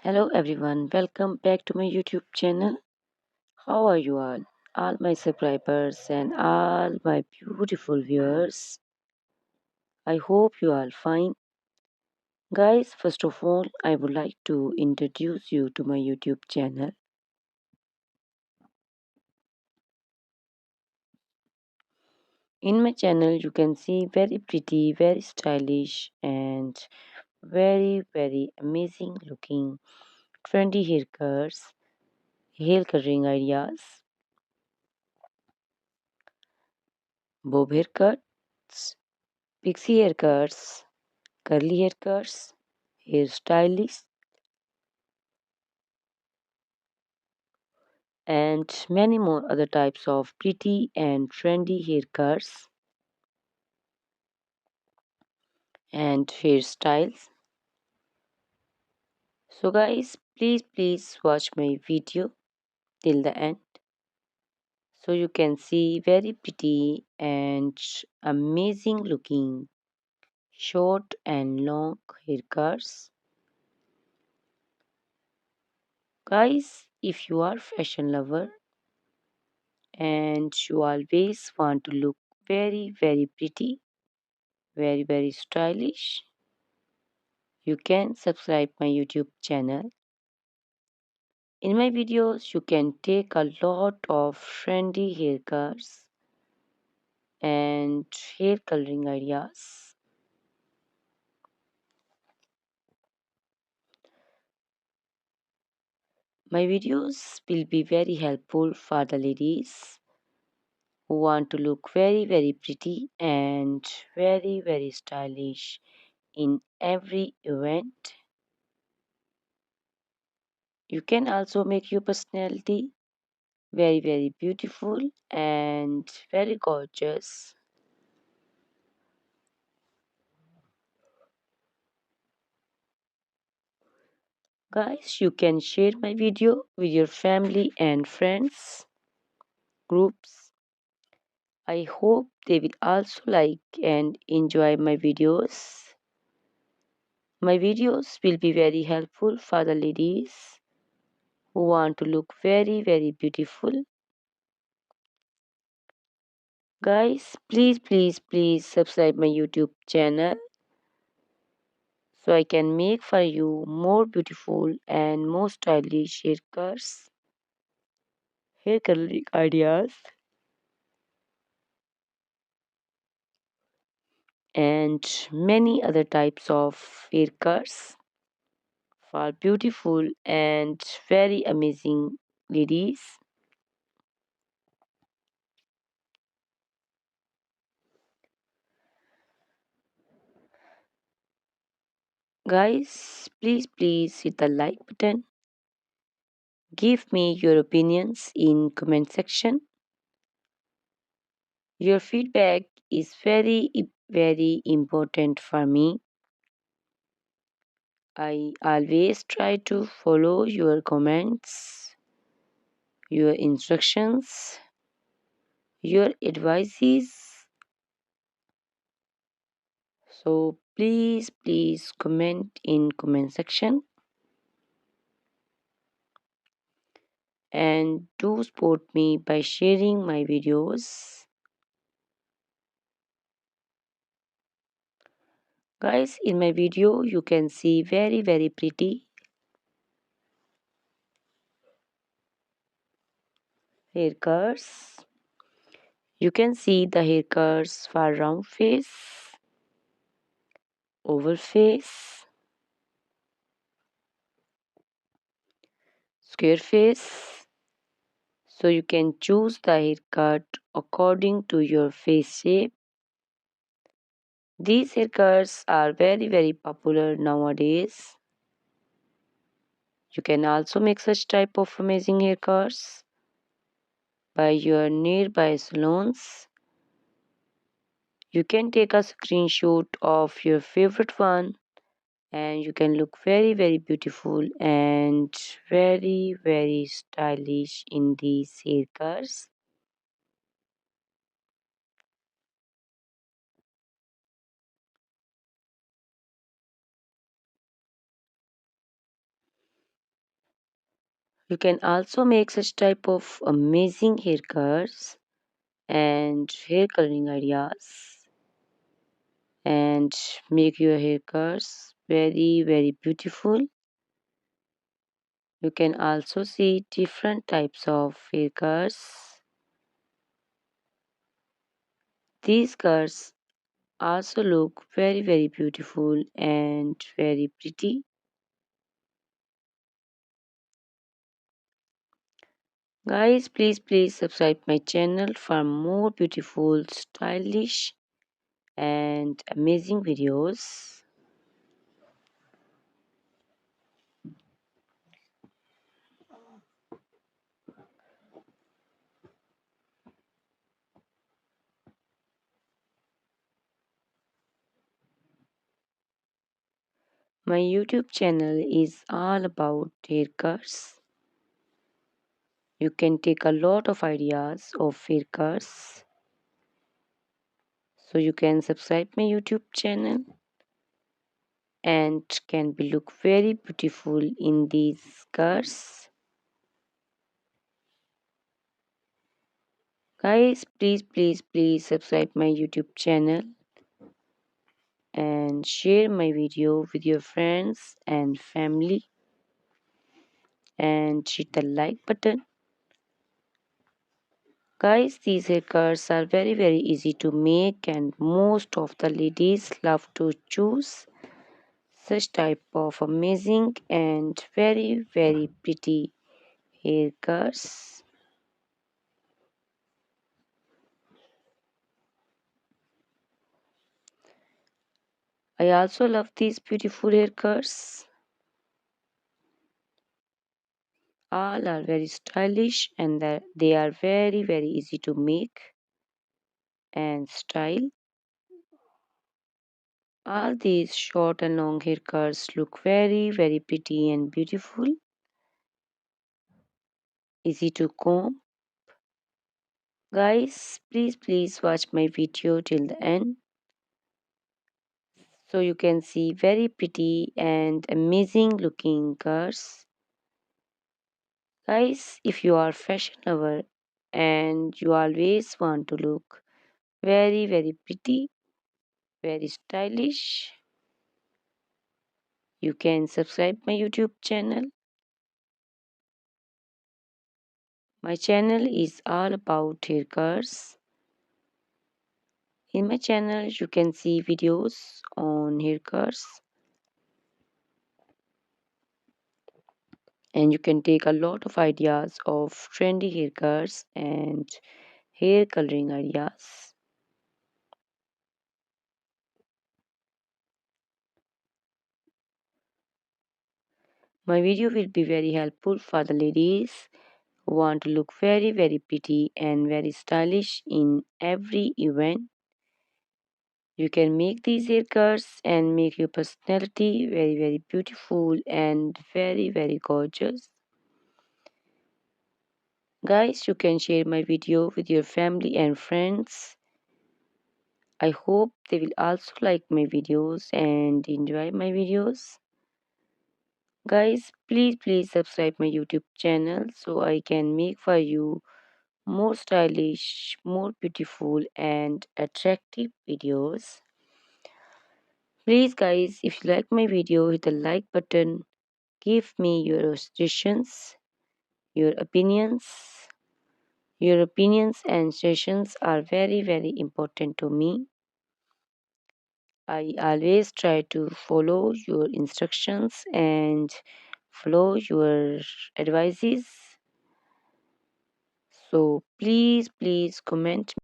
Hello everyone, welcome back to my YouTube channel. How are you all my subscribers and all my beautiful viewers? I hope you are fine. Guys, first of all, I would like to introduce you to my YouTube channel. In my channel, you can see very pretty, very stylish, and very amazing looking trendy haircuts, hair coloring ideas, bob haircuts, pixie haircuts, curly haircuts, hairstylists, and many more other types of pretty and trendy haircuts and hairstyles. So, guys, please watch my video till the end so you can see very pretty and amazing looking short and long haircuts. Guys, if you are fashion lover and you always want to look very pretty, very stylish, you can subscribe my YouTube channel. In my videos, you can take a lot of trendy haircuts and hair coloring ideas. My videos will be very helpful for the ladies who want to look very pretty and very stylish in every event. You can also make your personality very beautiful and very gorgeous. Guys, you can share my video with your family and friends groups. I hope they will also like and enjoy my videos. My videos will be very helpful for the ladies who want to look very beautiful. Guys, please subscribe my YouTube channel so I can make for you more beautiful and more stylish haircuts, hair coloring ideas, and many other types of haircuts for beautiful and very amazing ladies. Guys, please hit the like button. Give me your opinions in comment section. Your feedback is very important for me. I always try to follow your comments, your instructions, your advices. So please comment in comment section and do support me by sharing my videos. Guys, in my video you can see very pretty haircuts. You can see the haircuts for round face, oval face, square face. So you can choose the haircut according to your face shape. These haircuts are very popular nowadays. You can also make such type of amazing haircuts by your nearby salons. You can take a screenshot of your favorite one and you can look very beautiful and very stylish in these haircuts. You can also make such type of amazing haircuts and hair coloring ideas and make your haircuts very beautiful. You can also see different types of haircuts. These cuts also look very beautiful and very pretty. Guys, please subscribe my channel for more beautiful, stylish and amazing videos. My YouTube channel is all about haircuts. You can take a lot of ideas of haircuts. So you can subscribe my YouTube channel and can be look very beautiful in these cars. Guys, please subscribe my YouTube channel and share my video with your friends and family and hit the like button. Guys, these haircuts are very easy to make and most of the ladies love to choose such type of amazing and very pretty haircuts. I also love these beautiful haircuts. All are very stylish and they are very easy to make and style. All these short and long haircuts look very pretty and beautiful, easy to comb. Guys, please watch my video till the end so you can see very pretty and amazing looking cars. Guys, if you are fashion lover and you always want to look very pretty, very stylish, you can subscribe my YouTube channel. My channel is all about haircuts. In my channel, you can see videos on haircuts and you can take a lot of ideas of trendy haircuts and hair coloring ideas. My video will be very helpful for the ladies who want to look very pretty and very stylish in every event. You can make these haircuts and make your personality very beautiful and very gorgeous. Guys, you can share my video with your family and friends. I hope they will also like my videos and enjoy my videos. Guys, please subscribe my YouTube channel so I can make for you more stylish, more beautiful and attractive videos. Please guys, if you like my video, hit the like button. Give me your suggestions, your opinions. Your opinions and suggestions are very important to me. I always try to follow your instructions and follow your advices. So please comment